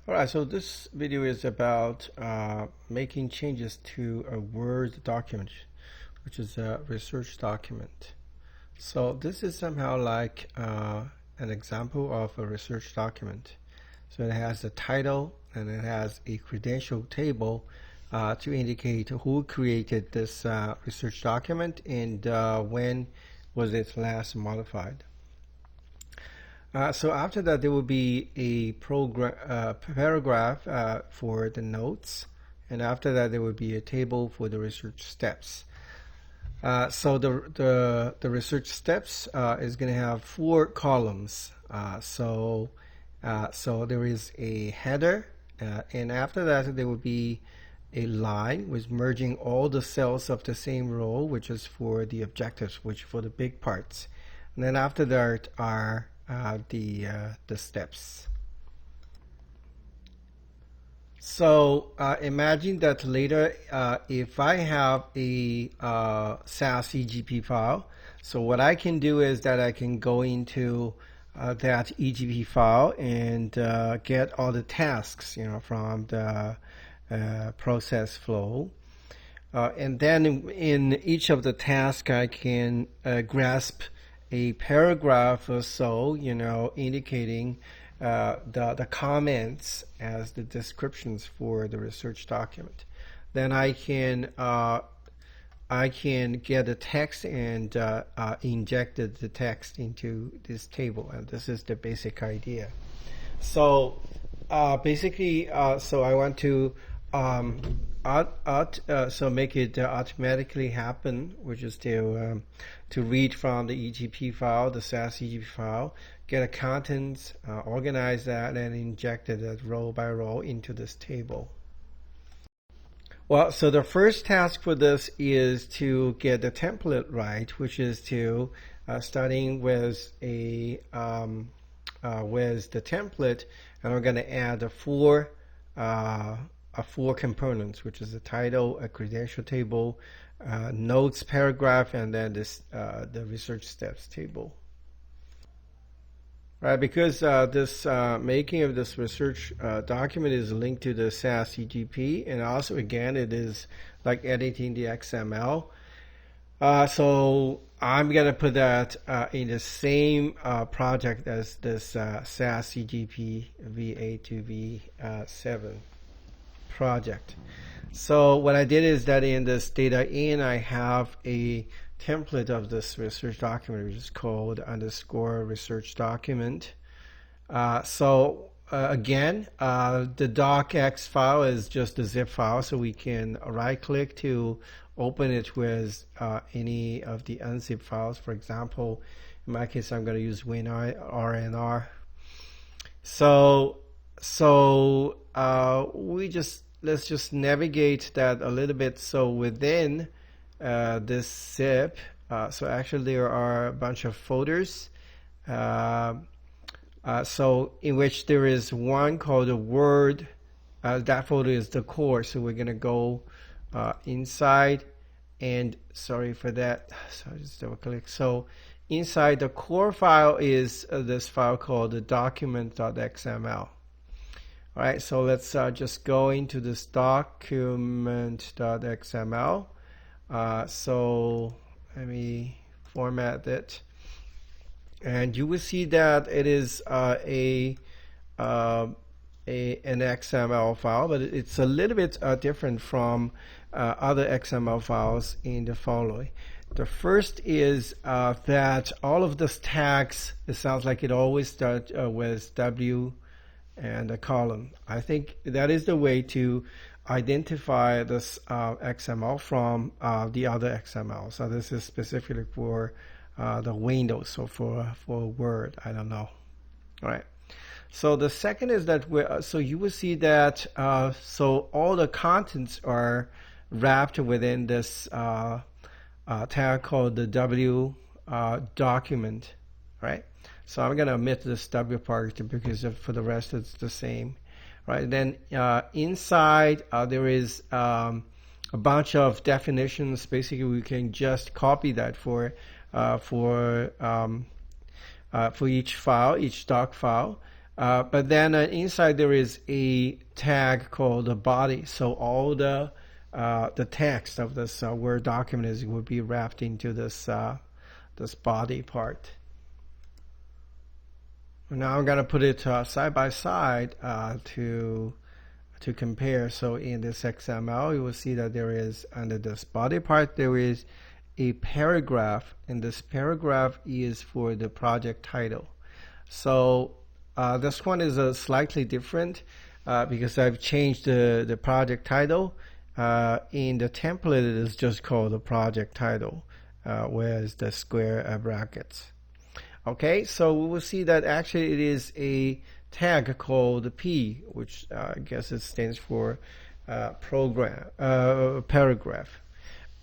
All right, so this video is about making changes to a Word document, which is a research document. So this is somehow like an example of a research document. So it has a title and it has a credential table to indicate who created this research document and when was it last modified. So after that, there will be a paragraph for the notes, and after that, there will be a table for the research steps. So the research steps is going to have 4 columns. So there is a header, and after that, there will be a line with merging all the cells of the same row, which is for the objectives, which for the big parts. And then after that are the steps. So imagine that later, if I have a SAS EGP file, so what I can do is that I can go into that EGP file and get all the tasks, from the process flow. And then in each of the tasks, I can grasp a paragraph or so, indicating the comments as the descriptions for the research document. Then I can get the text and inject the text into this table, and this is the basic idea. So basically, so I want to so make it automatically happen, which is to read from the EGP file, the SAS EGP file, get a contents, organize that, and inject it row by row into this table. Well, so the first task for this is to get the template right, which is to starting with with the template, and we're going to add the four components, which is a title, a credential table, notes paragraph, and then the research steps table. Right, because this making of this research document is linked to the SAS EGP, and also again it is like editing the XML. So I'm gonna put that in the same project as this SAS EGP V8 to V7 project. So what I did is that in this data in, I have a template of this research document, which is called _research document. Again, the docx file is just a zip file, so we can right click to open it with any of the unzip files. For example, in my case, I'm going to use WinRNR. Let's just navigate that a little bit. So within this zip, so actually there are a bunch of folders. So in which there is one called a Word. That folder is the core. So we're gonna go inside, and sorry for that. So I just double click. So inside the core file is this file called the document.xml. All right, so let's just go into this document.xml. So let me format it, and you will see that it is an XML file, but it's a little bit different from other XML files in the following. The first is that all of these tags, it sounds like it always starts with W and a column. I think that is the way to identify this XML from the other XML. So this is specifically for the Windows, so for Word, I don't know. All right. So the second is that so you will see that so all the contents are wrapped within this tag called the W document, right? So I'm going to omit this W part because for the rest it's the same, right? Then inside there is a bunch of definitions. Basically, we can just copy that for each file, each doc file. But then inside there is a tag called the body. So all the text of this Word document will be wrapped into this this body part. Now I'm gonna put it side by side to compare. So in this XML, you will see that there is, under this body part, there is a paragraph, and this paragraph is for the project title. So this one is slightly different because I've changed the project title. In the template, it is just called the project title, whereas the square brackets. Okay, so we will see that actually it is a tag called P, which I guess it stands for paragraph.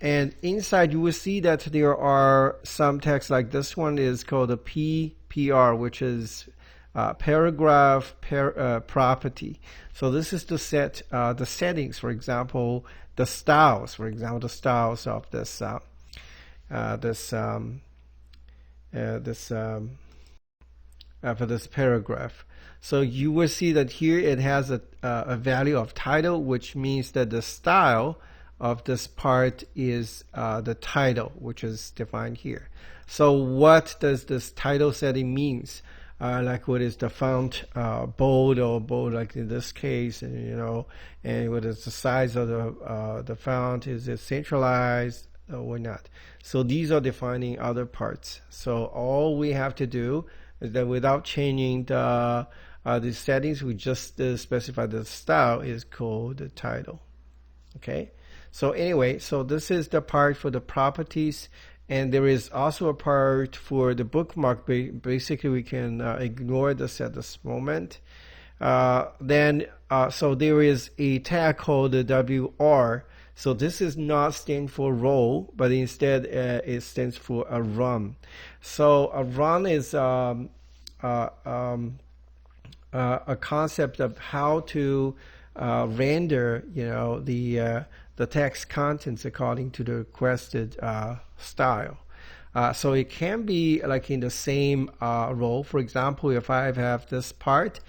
And inside you will see that there are some text, like this one is called a PPR, which is paragraph property. So this is to set the settings, for example, the styles, for of this for this paragraph. So you will see that here it has a value of title, which means that the style of this part is the title, which is defined here. So what does this title setting means? Like what is the font, bold or bold, like in this case, and and what is the size of the font? Is it centralized or not? So these are defining other parts. So all we have to do is that without changing the settings, we just specify the style is called the title. Okay. So anyway, so this is the part for the properties, and there is also a part for the bookmark. Basically, we can ignore this at this moment. So there is a tag called the WR. So this is not stand for roll, but instead it stands for a run. So a run is a concept of how to render, the text contents according to the requested style. So it can be like in the same row. For example, if I have this part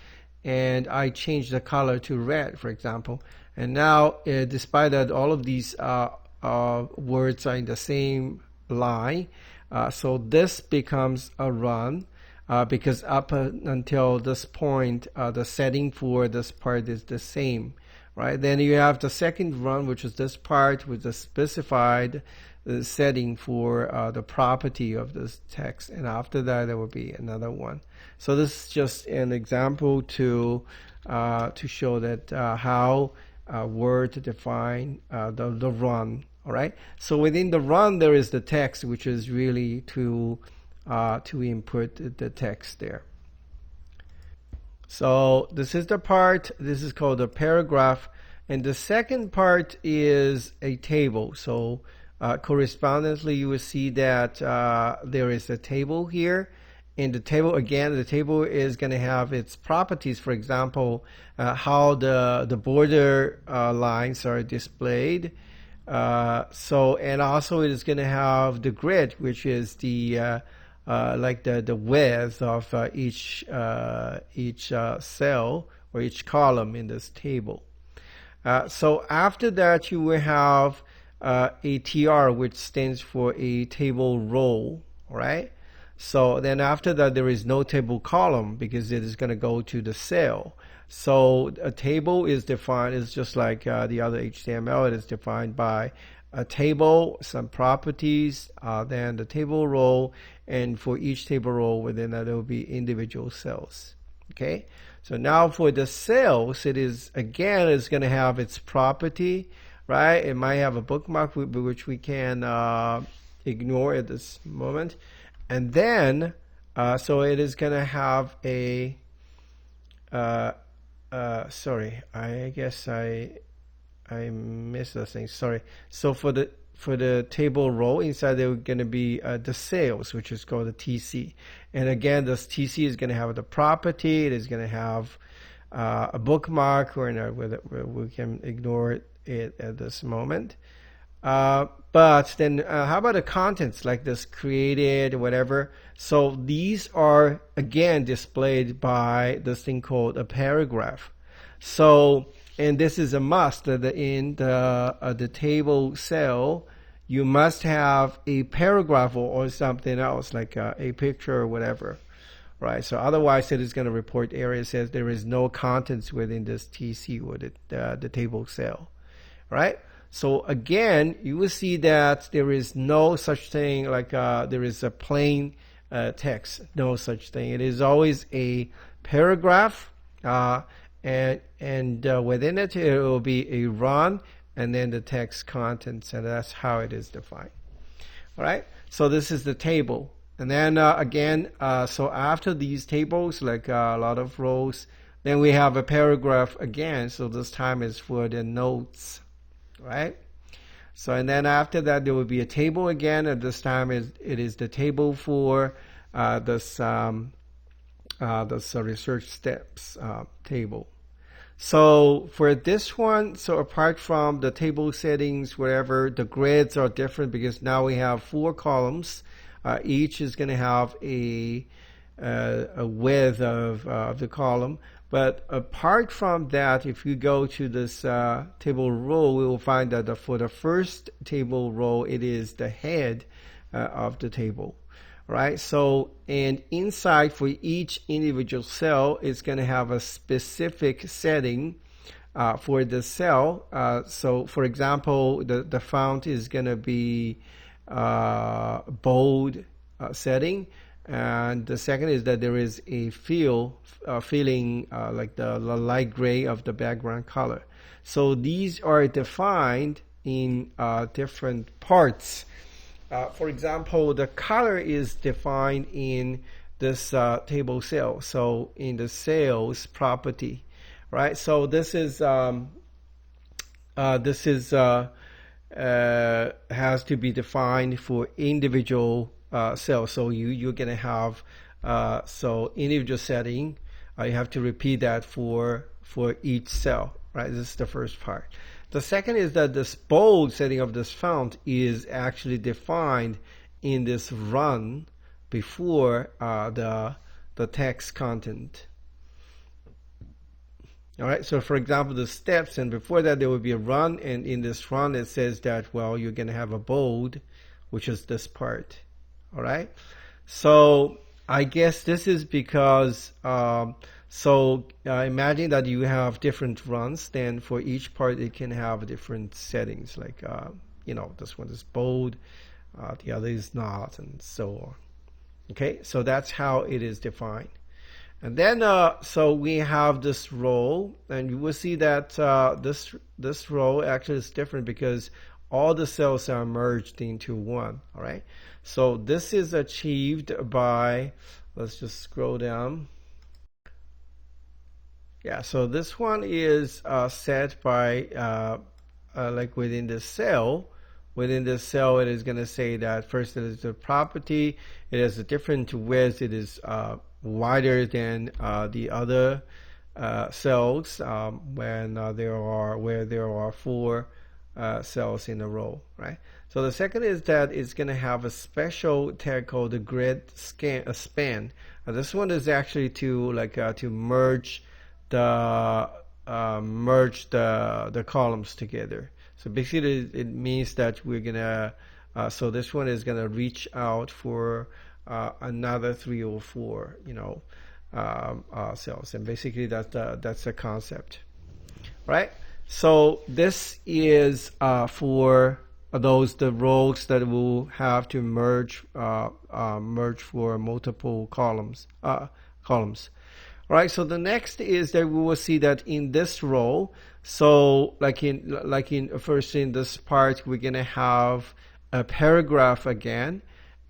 and I change the color to red, for example, and now despite that all of these words are in the same line, so this becomes a run because up until this point the setting for this part is the same. Right, then you have the second run, which is this part with the specified setting for the property of this text, and after that there will be another one. So this is just an example to show that how Word to define the run. All right. So within the run there is the text, which is really to input the text there. So this is the part, this is called a paragraph, and the second part is a table. So correspondingly, you will see that there is a table here. In the table, again, the table is going to have its properties. For example, how the border lines are displayed. And also it is going to have the grid, which is the like the width of each cell or each column in this table. So after that, you will have a TR, which stands for a table row. All right. So then after that, there is no table column because it is going to go to the cell. So a table is defined, it's just like the other HTML. It is defined by a table, some properties, then the table row, and for each table row within that there will be individual cells. Okay, so now for the cells, it is again it's going to have its property, right? It might have a bookmark which we can ignore at this moment, and then so it is going to have a sorry, I guess I missed the thing. Sorry. So for the table row inside, there are going to be the sales, which is called the TC. And again, this TC is going to have the property. It is going to have a bookmark, or we can ignore it at this moment. But then how about the contents like this created, whatever? So these are again displayed by this thing called a paragraph. So, and this is a must that in the table cell, you must have a paragraph or something else like a picture or whatever, right? So otherwise it is going to report error. It says there is no contents within this TC or the table cell, right? So again, you will see that there is no such thing like there is a plain text, no such thing. It is always a paragraph, and within it, it will be a run, and then the text contents, and that's how it is defined. All right. So this is the table, and then again, so after these tables, like a lot of rows, then we have a paragraph again. So this time is for the notes, right? So and then after that, there will be a table again, and this time it is the table for this research steps table. So for this one, so apart from the table settings, whatever, the grids are different because now we have 4 columns. Each is going to have a width of the column. But apart from that, if you go to this table row, we will find that for the first table row, it is the head of the table. Right? So, and inside for each individual cell, it's going to have a specific setting for the cell. So, for example, the font is going to be bold setting. And the second is that there is a feeling like the light gray of the background color. So these are defined in different parts. For example, the color is defined in this table cell. So in the sales property, right? So this is has to be defined for individual cells. So you're gonna have so individual setting. You have to repeat that for each cell, right? This is the first part. The second is that this bold setting of this font is actually defined in this run before the text content. All right, so for example, the steps, and before that there will be a run, and in this run it says that, well, you're going to have a bold, which is this part. All right, so I guess this is because imagine that you have different runs, then for each part it can have different settings, like this one is bold, the other is not, and so on. Okay, so that's how it is defined. And then so we have this row, and you will see that this row actually is different because all the cells are merged into one. All right, so this is achieved by, let's just scroll down. Yeah, so this one is set by like within the cell. Within the cell, it is going to say that first it is the property. It has a different width. It is wider than the other cells when there are 4 cells in a row, right? So the second is that it's going to have a special tag called the grid span. This one is actually to to merge the columns together. So basically, it means that we're gonna. So this one is gonna reach out for another 3 or 4, cells, and basically that's the concept, right? So this is for the rows that will have to merge for multiple columns. Right, so the next is that we will see that in this row, so like in first in this part, we're gonna have a paragraph again,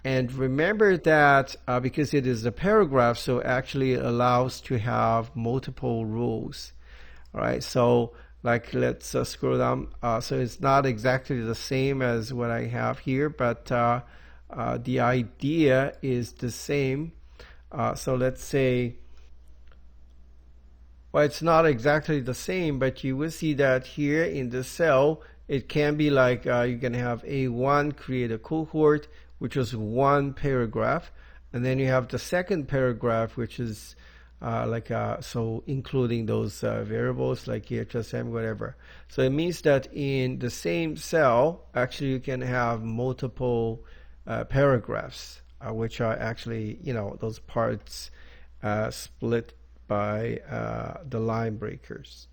and remember that because it is a paragraph, so actually it allows to have multiple rows. All right, so like let's scroll down. So it's not exactly the same as what I have here, but the idea is the same. So let's say. Well, it's not exactly the same, but you will see that here in the cell, it can be like you can have A1 create a cohort, which is one paragraph, and then you have the second paragraph, which is so including those variables like EHSM, whatever. So it means that in the same cell, actually you can have multiple paragraphs, which are actually, those parts split by the line breakers.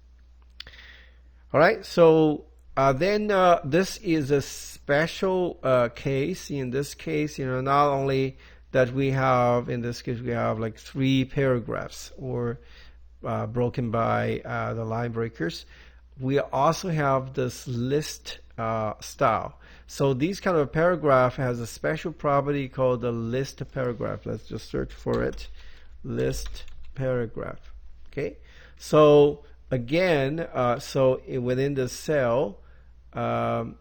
All right, so then this is a special case. In this case, not only that we have, in this case, we have like 3 paragraphs or broken by the line breakers. We also have this list style. So these kind of paragraph has a special property called the list paragraph. Let's just search for it. List paragraph. Okay. So again, within the cell, so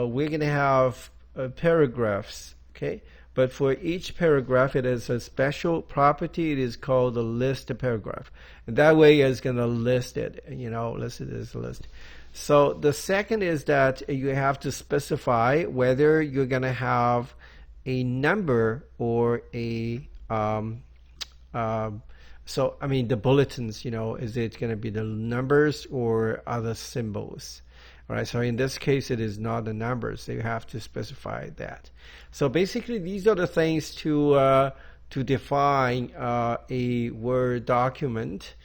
we're going to have paragraphs. Okay. But for each paragraph, it has a special property. It is called the list paragraph. And that way it's going to list it, list it as a list. So the second is that you have to specify whether you're going to have a number or a, the bulletins, is it going to be the numbers or other symbols? All right, so in this case, it is not the numbers. So you have to specify that. So basically, these are the things to define a Word document.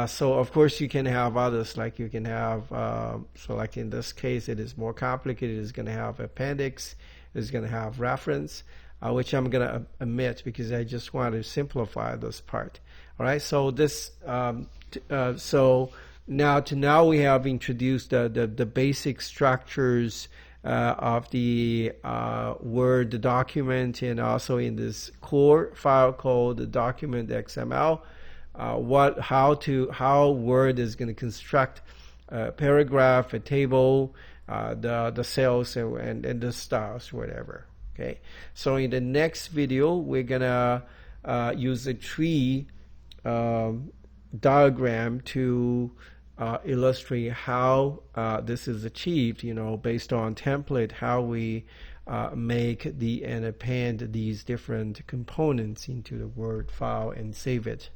So of course, you can have others, like you can have, so like in this case, it is more complicated. It's going to have appendix. It's going to have reference, which I'm going to omit because I just want to simplify this part. All right, so this, Now we have introduced the basic structures of the Word document, and also in this core file called the document XML, how Word is going to construct a paragraph, a table, the cells, and the styles, whatever. Okay. So in the next video, we're gonna use a tree diagram to illustrate how this is achieved, based on template, how we make and append these different components into the Word file and save it.